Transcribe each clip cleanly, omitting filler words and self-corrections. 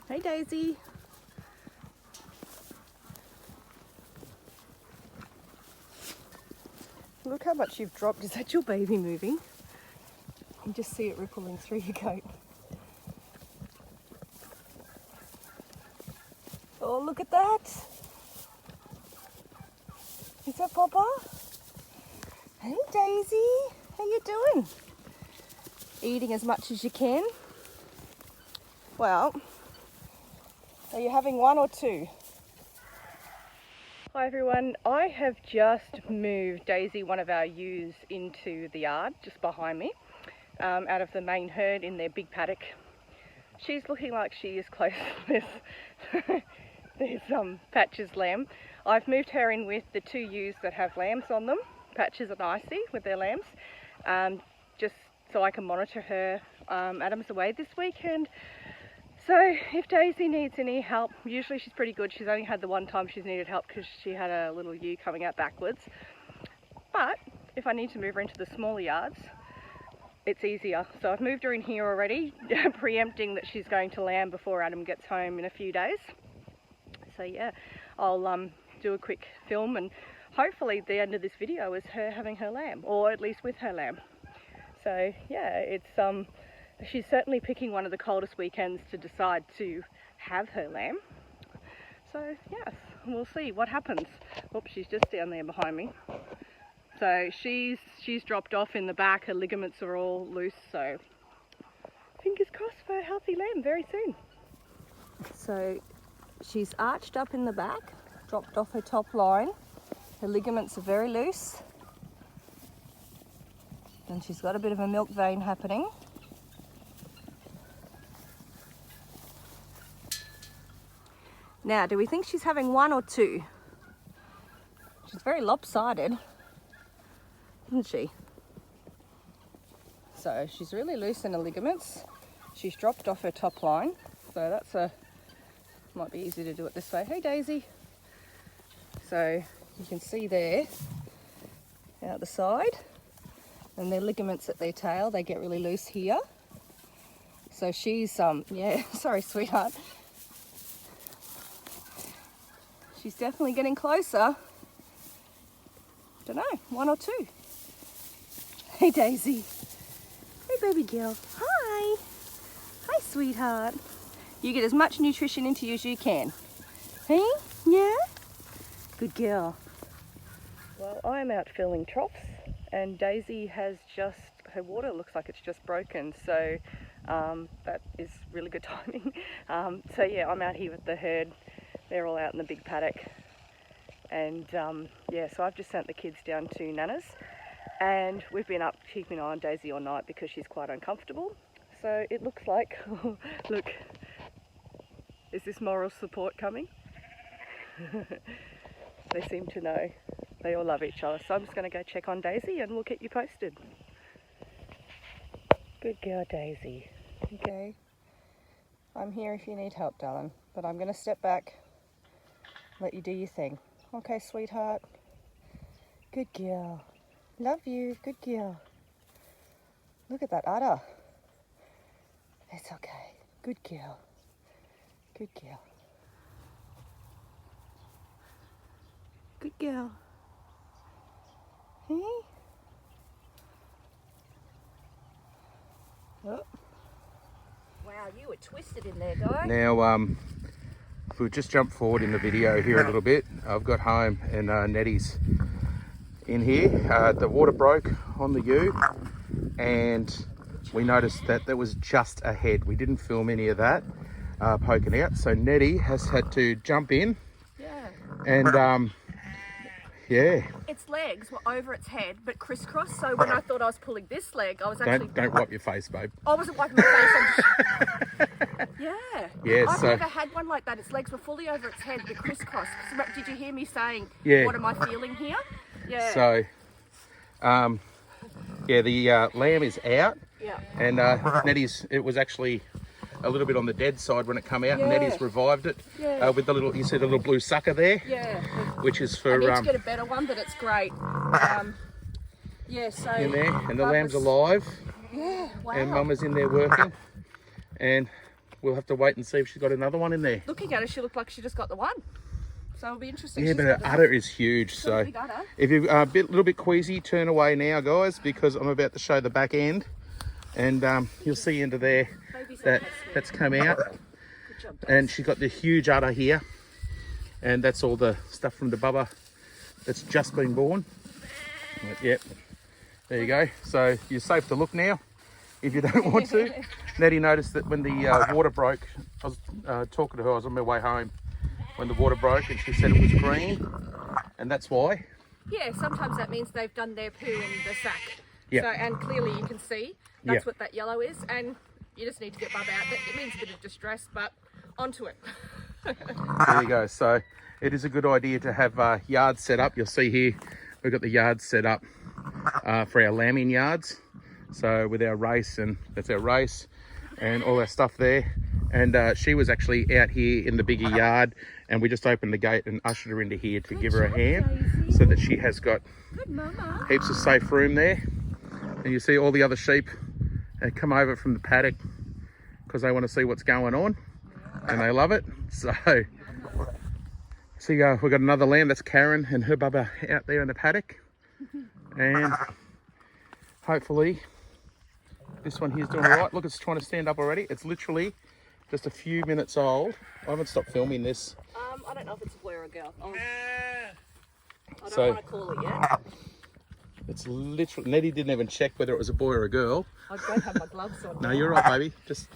Hey Daisy. Look how much you've dropped. Is that your baby moving? You just see it rippling through your coat. Oh, look at that. Is that Papa? Hey Daisy, how you doing? Eating as much as you can? Well, are you having one or two? Hi everyone, I have just moved Daisy, one of our ewes, into the yard just behind me, out of the main herd in their big paddock. She's looking like she is close to this Patches lamb. I've moved her in with the two ewes that have lambs on them, Patches and Icy with their lambs, just so I can monitor her. Adam's away this weekend. So if Daisy needs any help, usually she's pretty good. She's only had the one time she's needed help because she had a little ewe coming out backwards. But if I need to move her into the smaller yards, it's easier. So I've moved her in here already, preempting that she's going to lamb before Adam gets home in a few days. So yeah, I'll do a quick film, and hopefully the end of this video is her having her lamb, or at least with her lamb. So yeah, it's she's certainly picking one of the coldest weekends to decide to have her lamb. So yes, we'll see what happens. Oops, she's just down there behind me. So she's dropped off in the back. Her ligaments are all loose, so fingers crossed for a healthy lamb very soon. So she's arched up in the back, dropped off her top line. Her ligaments are very loose. And she's got a bit of a milk vein happening. Now, do we think she's having one or two? She's very lopsided, isn't she? So she's really loose in her ligaments. She's dropped off her top line. So that's might be easy to do it this way. Hey Daisy. So you can see there, out the side, and their ligaments at their tail, they get really loose here. So she's, yeah, sorry sweetheart. She's definitely getting closer. Don't know, one or two. Hey Daisy. Hey baby girl. Hi. Hi sweetheart. You get as much nutrition into you as you can. Hey? Yeah? Good girl. Well, I'm out filling troughs, and Daisy has just, her water looks like it's just broken, so that is really good timing. So yeah, I'm out here with the herd. They're all out in the big paddock, and yeah, so I've just sent the kids down to Nana's, and we've been up keeping an eye on Daisy all night because she's quite uncomfortable. So it looks like, look, is this moral support coming? They seem to know. They all love each other. So I'm just going to go check on Daisy and we'll keep you posted. Good girl, Daisy. Okay. I'm here if you need help, darling. But I'm going to step back, let you do your thing. Okay, sweetheart. Good girl. Love you. Good girl. Look at that udder. It's okay. Good girl. Good girl. Good girl. Hey? Oh. Wow, you were twisted in there, guy. Now, if we just jump forward in the video here a little bit, I've got home and Nettie's in here. The water broke on the ewe, and we noticed that there was just a head. We didn't film any of that poking out, so Nettie has had to jump in. Yeah. And yeah. Its legs were over its head, but crisscross. So when I thought I was pulling this leg, I was actually... Don't wipe your face, babe. I wasn't wiping my face. Yeah. Yeah, I've so... never had one like that. Its legs were fully over its head, but crisscross. Did you hear me saying, yeah, what am I feeling here? Yeah. So, yeah, the lamb is out. Yeah. And Nettie's, it was actually a little bit on the dead side when it come out. Yeah. And Nettie's revived it with the little, you see the little blue sucker there? Yeah. Which is for... I need to get a better one, but it's great. Yeah, so... In there, and the lamb's alive. Yeah, wow. And Mama's in there working. And we'll have to wait and see if she's got another one in there. Looking at her, she looked like she just got the one. So it'll be interesting. Yeah, She's but got her udder is huge. So if you're a little bit queasy, turn away now, guys, because I'm about to show the back end. And you'll see into there that's come out. And she's got the huge udder here. And that's all the stuff from the bubba that's just been born. Yep. There you go. So you're safe to look now if you don't want to. Nettie noticed that when the water broke, I was talking to her, I was on my way home when the water broke, and she said it was green, and that's why. Yeah, sometimes that means they've done their poo in the sack. Yep. So, and clearly you can see that's what that yellow is, and you just need to get bub out. It means a bit of distress, but onto it. There you go. So it is a good idea to have yards set up. You'll see here we've got the yards set up for our lambing yards. So with our race, and that's our race and all our stuff there. And she was actually out here in the bigger yard, and we just opened the gate and ushered her into here to give her a hand, so that she has got heaps of safe room there. And you see all the other sheep come over from the paddock because they want to see what's going on, and they love it. So we've got another lamb. That's Karen and her bubba out there in the paddock, and hopefully this one here's doing all right. Look, it's trying to stand up already. It's literally just a few minutes old. I haven't stopped filming this. I don't know if it's a boy or a girl. I don't So- want to call it yet. It's literally, Nettie didn't even check whether it was a boy or a girl. I don't have my gloves on. No, you're right, baby. Just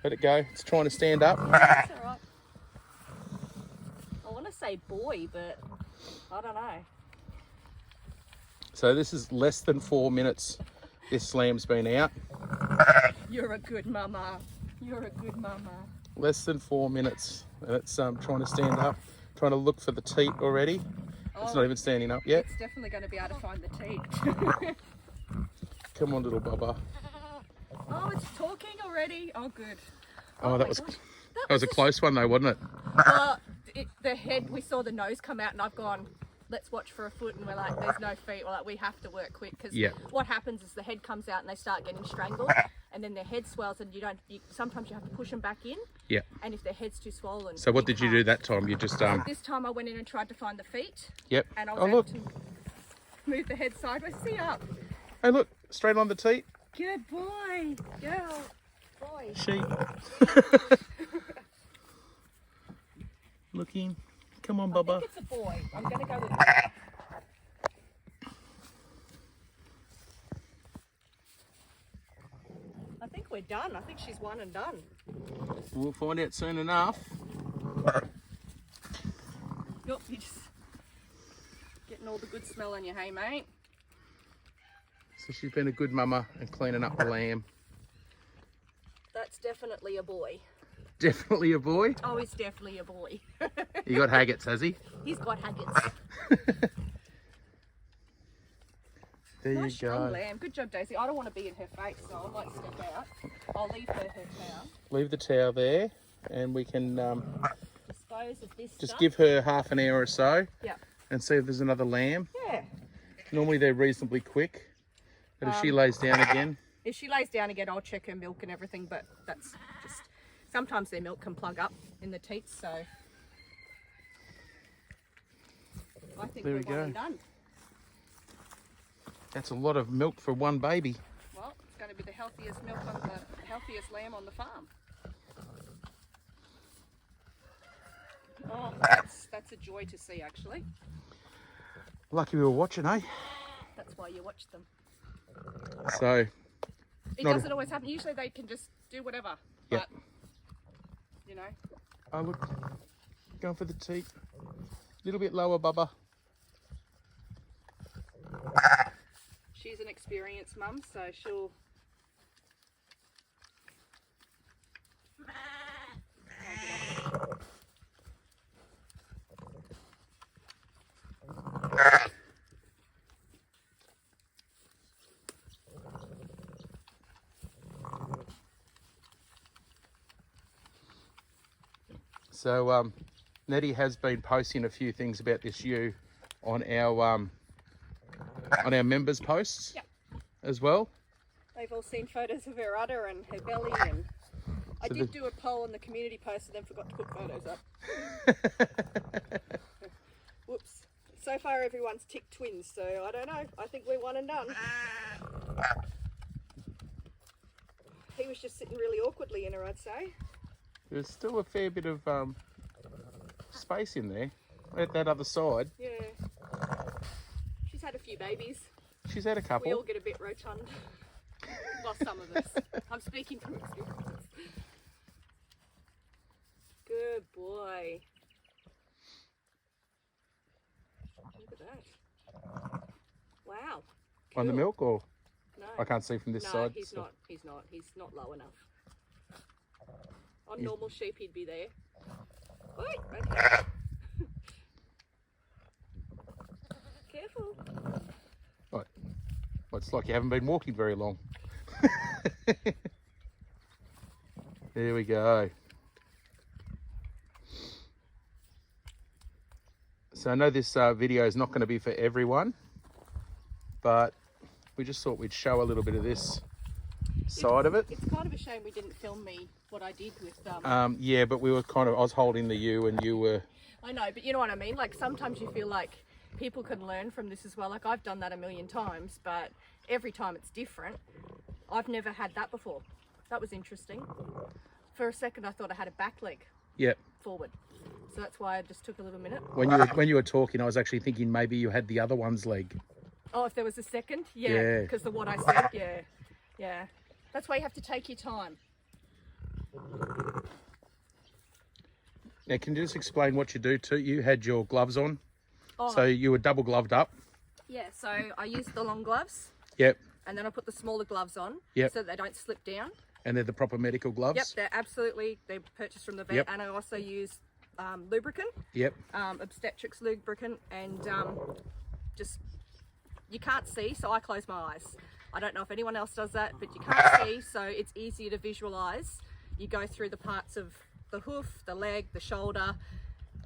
let it go. It's trying to stand up. That's all right. I want to say boy, but I don't know. So this is less than 4 minutes this lamb's been out. You're a good mama. You're a good mama. Less than 4 minutes. And it's trying to stand up, trying to look for the teat already. It's not even standing up yet. It's definitely going to be able to find the teat. Come on, little bubba. Oh, it's talking already. Oh, good. Oh, that my was gosh. that was a close one though, wasn't it? The head, we saw the nose come out, and I've gone, let's watch for a foot, and we're like, there's no feet. We're like, we have to work quick, because what happens is the head comes out and they start getting strangled, and then their head swells, and sometimes you have to push them back in. Yeah. And if their head's too swollen. So what did you do that time? You just This time I went in and tried to find the feet. Yep. And I was able to move the head sideways. See up. Hey, look, straight on the teat. Good boy. Girl. Boy. Sheep. Looking. Come on, I Bubba. think it's a boy. I'm going to go with I think we're done. I think she's one and done. We'll find out soon enough. You're just getting all the good smell on you, hey mate. So she's been a good mama and cleaning up the lamb. That's definitely a boy. Definitely a boy. Oh, he's definitely a boy. He got haggis, has he? He's got haggis. There Nice you strong go. lamb. Good job, Daisy. I don't want to be in her face, so I might step out. I'll leave her towel. Leave the towel there, and we can Dispose of this just stuff. give her half an hour or so Yeah. and see if there's another lamb. Yeah. Normally they're reasonably quick, but if she lays down again, If she lays down again, I'll check her milk and everything, but that's just... Sometimes their milk can plug up in the teats, so... I think There we're we go. one and done. that's a lot of milk for one baby. Well, it's going to be the healthiest milk on the healthiest lamb on the farm. Oh, that's a joy to see, actually. Lucky we were watching, eh? That's why you watch them. So, It Not a- doesn't always happen. Usually they can just do whatever. Yep. But, you know. oh look, going for the teat. A little bit lower, Bubba. She's an experienced mum, so she'll... So, Nettie has been posting a few things about this ewe on our members' posts Yep. as well. They've all seen photos of her udder and her belly, and I did do a poll on the community post and then forgot to put photos up. Whoops. So far everyone's ticked twins, so I don't know. I think we're one and done. He was just sitting really awkwardly in her, I'd say. There's still a fair bit of space in there at that other side. Yeah. She's had a few babies. She's had a couple. We all get a bit rotund. Well, some of us. I'm speaking from experience. Good boy. Look at that. Wow. Cool. On the milk, or? No. I can't see from this side. No, he's not. He's not low enough. On normal sheep, he'd be there. Wait, okay. Careful. What? Well, it's like you haven't been walking very long. There we go. So I know this video is not going to be for everyone, but we just thought we'd show a little bit of this side of it. It's kind of a shame we didn't film me what I did with yeah, but we were I was holding the ewe and you were... I know, but you know what I mean? Like sometimes you feel like people can learn from this as well. Like I've done that a million times, but every time it's different. I've never had that before. That was interesting. For a second I thought I had a back leg forward. So that's why I just took a little minute. When you were talking, I was actually thinking maybe you had the other one's leg. Oh, if there was a second? Yeah, because of what I said, yeah. That's why you have to take your time. Now, can you just explain what you do too? You had your gloves on, so you were double gloved up. Yeah, so I used the long gloves. Yep. And then I put the smaller gloves on, so that they don't slip down. And they're the proper medical gloves? Yep, they're purchased from the vet. Yep. And I also use lubricant. Yep. Obstetrics lubricant, and just, you can't see, so I close my eyes. I don't know if anyone else does that, but you can't see, so it's easier to visualize. You go through the parts of the hoof, the leg, the shoulder.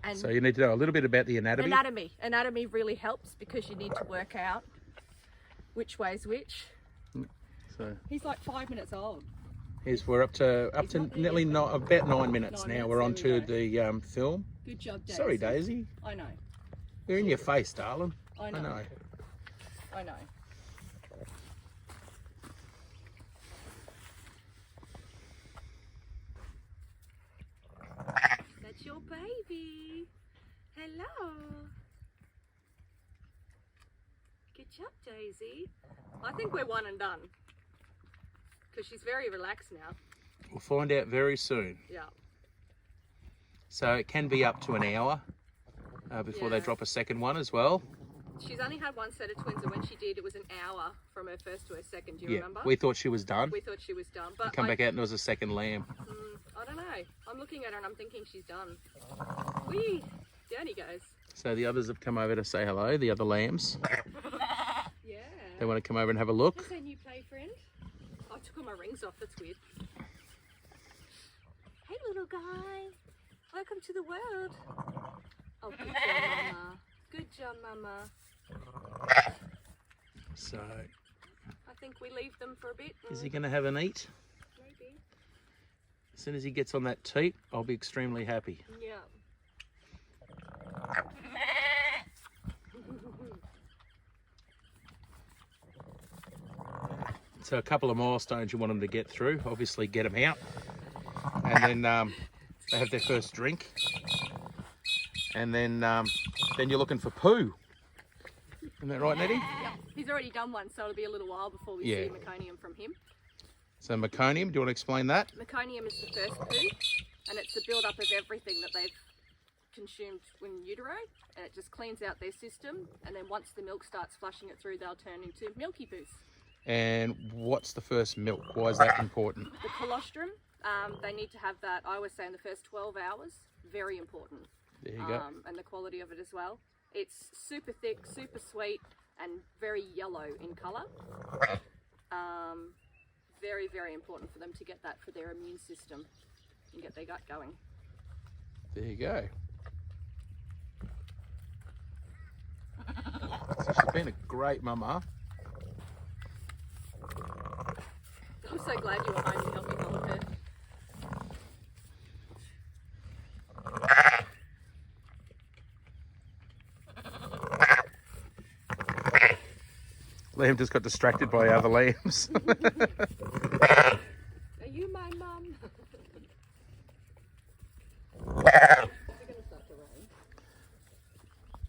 And so you need to know a little bit about the anatomy. Anatomy really helps because you need to work out which way's which. So he's like 5 minutes old. We're up to nearly about 9 minutes now. We're on to the film. Good job, Daisy. Sorry, Daisy. I know. We're in your face, darling. I know. I know. That's your baby. Hello. Good job, Daisy. I think we're one and done. Because she's very relaxed now. We'll find out very soon. Yeah. So it can be up to an hour before they drop a second one as well. She's only had one set of twins, and when she did, it was an hour from her first to her second. Do you remember? We thought she was done. We thought she was done. But come back out and there was a second lamb. I don't know. I'm looking at her and I'm thinking she's done. Whee! Down he goes. So the others have come over to say hello, the other lambs. Yeah. They want to come over and have a look. That's our new play friend. I took all my rings off, that's weird. Hey little guy. Welcome to the world. Oh, good job, Mama. Good job, Mama. So, I think we leave them for a bit. Is he going to have an eat? Maybe. As soon as he gets on that teat, I'll be extremely happy. Yeah. So a couple of milestones you want them to get through. Obviously get them out. And then they have their first drink. And then you're looking for poo. Isn't that right, Nettie? Yeah, he's already done one, so it'll be a little while before we see meconium from him. So meconium, do you want to explain that? Meconium is the first poo, and it's the build-up of everything that they've consumed in utero, and it just cleans out their system, and then once the milk starts flushing it through, they'll turn into milky poos. And what's the first milk? Why is that important? The colostrum, they need to have that, I always say, in the first 12 hours. Very important. There you go. And the quality of it as well. It's super thick, super sweet, and very yellow in colour. Very, very important for them to get that for their immune system and get their gut going. There you go. So she's been a great mama. I'm so glad you were home to help me hold her. Liam just got distracted by other lambs. Are you my mum?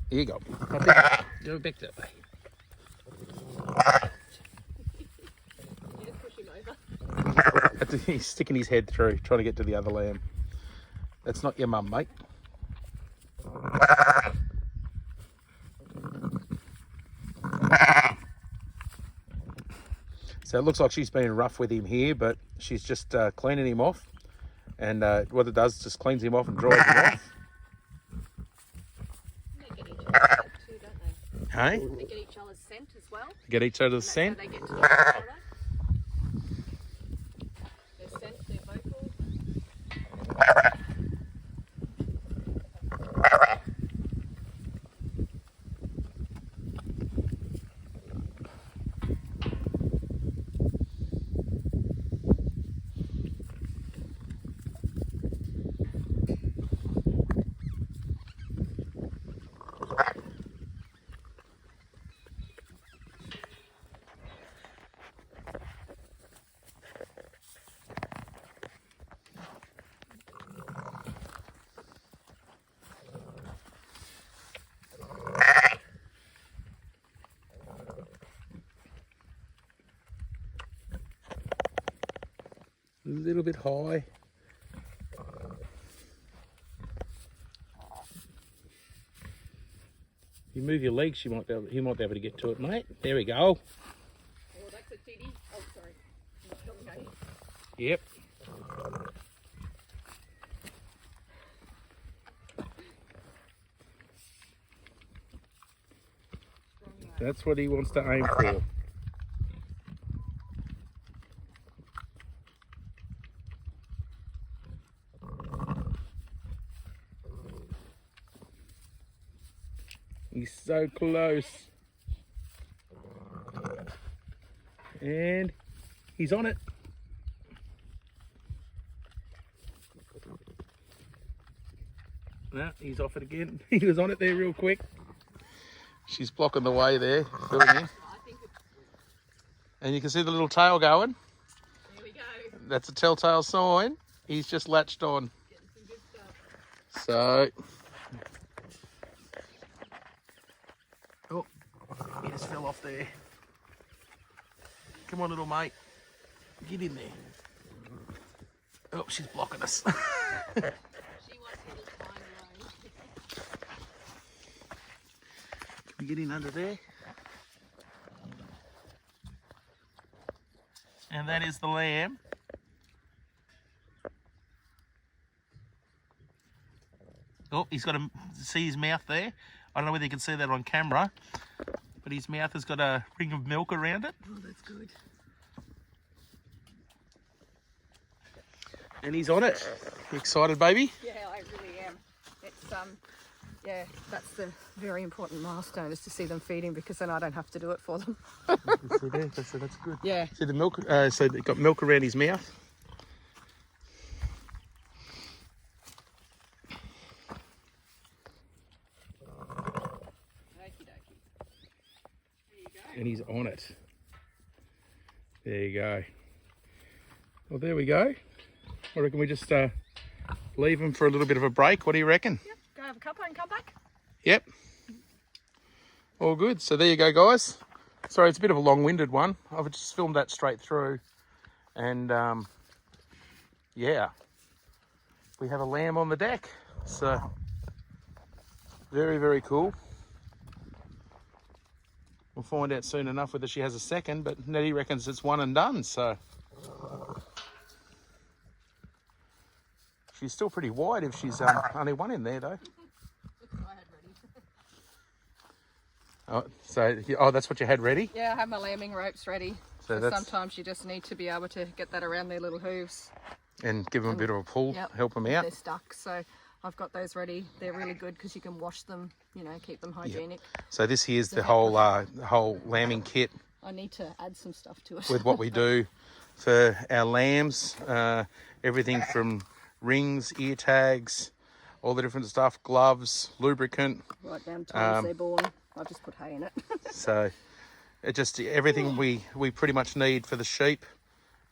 Here you go. Go back that way. You just push him over. He's sticking his head through, trying to get to the other lamb. That's not your mum, mate. So it looks like she's been rough with him here, but she's just cleaning him off. And what it does is just cleans him off and dries him off. They get each other's scent too, don't they? Hey? They get each other's scent as well. Get each other's scent. They get to know each other. Their scent, their vocals. A little bit high. You move your legs, he might be able to get to it, mate. There we go. Oh, that's a titty. Oh, sorry. Okay. Yep. That's what he wants to aim for. He's so close. And he's on it. No, he's off it again. He was on it there real quick. She's blocking the way there. And you can see the little tail going. There we go. That's a telltale sign. He's just latched on. Getting some good stuff. So, oh, he just fell off there. Come on, little mate. Get in there. Oh, she's blocking us. She wants him to find alone. Can we get in under there? And that is the lamb. Oh, he's got to see his mouth there. I don't know whether you can see that on camera, but his mouth has got a ring of milk around it. Oh, that's good. And he's on it. You excited, baby? Yeah, I really am. It's yeah, that's the very important milestone, is to see them feeding, because then I don't have to do it for them. See there, that's good. Yeah. See the milk, so they've got milk around his mouth. Okie dokie. There you go. And he's on it. There you go. Well, there we go. I reckon we just leave him for a little bit of a break. What do you reckon? Yep. Go have a cuppa and come back. Yep. All good. So there you go, guys. Sorry, it's a bit of a long-winded one. I've just filmed that straight through. And, yeah. We have a lamb on the deck. So, very, very cool. We'll find out soon enough whether she has a second, but Nettie reckons it's one and done, so. She's still pretty wide if she's only one in there, though. Oh, that's what you had ready? Yeah, I have my lambing ropes ready. So So sometimes you just need to be able to get that around their little hooves. And give them a bit of a pull, Yep. help them out. They're stuck, so I've got those ready. They're really good because you can wash them, you know, keep them hygienic. So this here's the whole lambing kit I need to add some stuff to it. with what we do for our lambs. Everything from rings, ear tags, all the different stuff, gloves, lubricant. Right down to as they're born. I've just put hay in it. So It just, everything we pretty much need for the sheep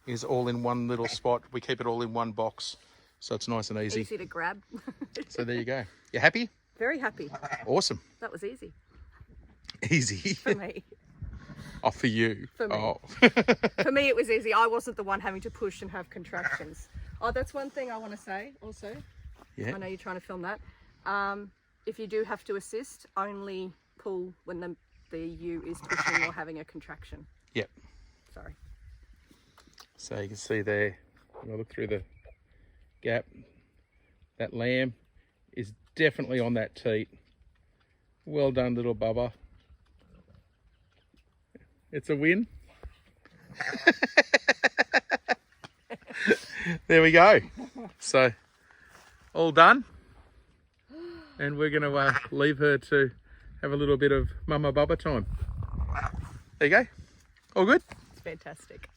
is all in one little spot. We keep it all in one box, so it's nice and easy. Easy to grab. So there you go. You happy? Very happy. Awesome. That was easy. Easy. For me. Oh, for you. For me. Oh. For me, it was easy. I wasn't the one having to push and have contractions. Oh, that's one thing I want to say also. Yeah. I know you're trying to film that. If you do have to assist, only pull when the ewe is pushing or having a contraction. Yep. Sorry. So you can see there, when I look through the gap, that lamb is definitely on that teat. Well done, little Bubba. It's a win. There we go. So, all done. And we're going to leave her to have a little bit of Mama Bubba time. There you go. All good? It's fantastic.